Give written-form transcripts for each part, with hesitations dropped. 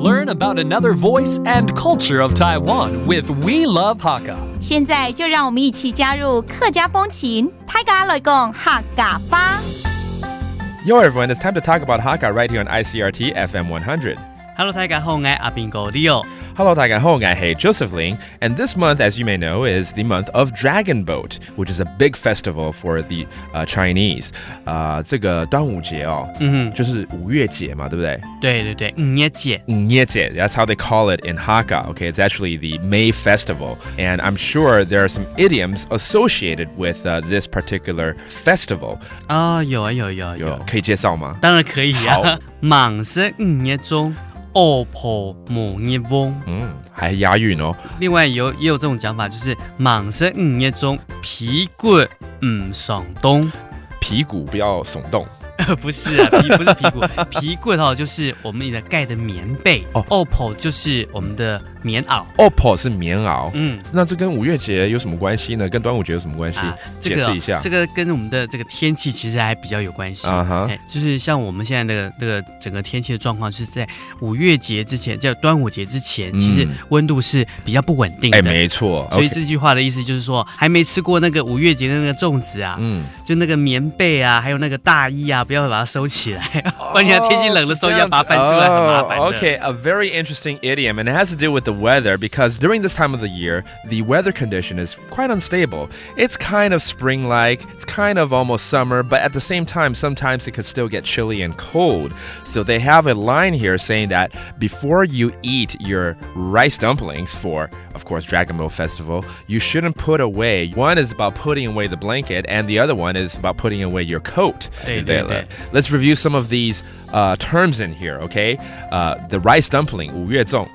Learn about another voice and culture of Taiwan with We Love Hakka. 现在就让我们一起加入客家风情，大家来讲客家吧。Yo everyone, it's time to talk about Hakka right here on Icrt FM 100. Hello， 大家好，我係阿邊個 Leo。Hello， 大家好，我係 Joseph Ling. And this month, as you may know, is the month of Dragon Boat, which is a big festival for the Chinese. 这个端午節哦，就是五月節嘛，對不對？對，五月節。That's how they call it in Hakka. Okay, it's actually the May festival. And I'm sure there are some idioms associated with this particular festival. 有，可以介紹嗎？當然可以啊。忙是五月中。惡婆無月翁，還押韻哦。另外也有這種講法，就是忙是五月中，屁股唔聳動，屁股不要聳動。不是啊，不是屁股，皮棍就是我们的盖的棉被，oppo 就是我们的棉袄 ，oppo 是棉袄。那这跟五月节有什么关系呢？跟端午节有什么关系？解释一下。这个跟我们的这个天气其实还比较有关系就是像我们现在的这个整个天气的状况，就是在五月节之前，叫端午节之前，其实温度是比较不稳定的。没错。所以这句话的意思就是说，还没吃过那个五月节的那个粽子啊，就那个棉被啊，还有那个大衣啊。不要把它收起来，不然你天气冷的时候要把它翻出来很麻烦的。Okay, a very interesting idiom, and it has to do with the weather because during this time of the year, the weather condition is quite unstable. It's kind of spring-like, it's kind of almost summer, but at the same time, sometimes it could still get chilly and cold. So they have a line here saying that before you eat your rice dumplings for, of course, Dragon Boat Festival, you shouldn't put away. One is about putting away the blanket, and the other one is about putting away your coat. 对。Let's review some of these terms in here, okay? The rice dumpling, 五月粽.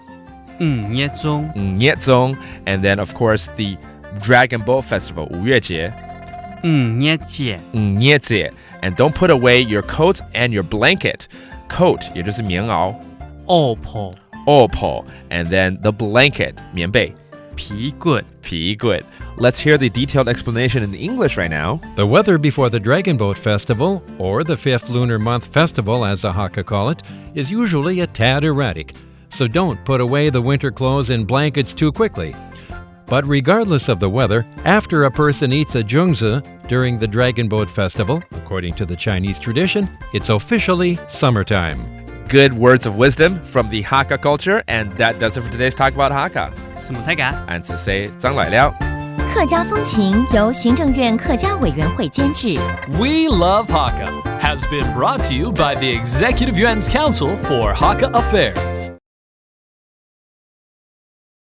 五月粽. And then, of course, the Dragon Boat Festival, 五月节. 五月节. And don't put away your coat and your blanket. Coat, 也就是棉袄. oppo. And then the blanket, 棉被. 皮棍. Let's hear the detailed explanation in English right now. The weather before the Dragon Boat Festival, or the 5th Lunar Month Festival as the Hakka call it, is usually a tad erratic, so don't put away the winter clothes and blankets too quickly. But regardless of the weather, after a person eats a zhongzi during the Dragon Boat Festival, according to the Chinese tradition, it's officially summertime. Good words of wisdom from the Hakka culture, and that does it for today's Talk About Hakka. 什麼大家？俺只say 張來了。客家風情由行政院客家委員會監製。We Love Hakka has been brought to you by the Executive Yuan's Council for Hakka Affairs.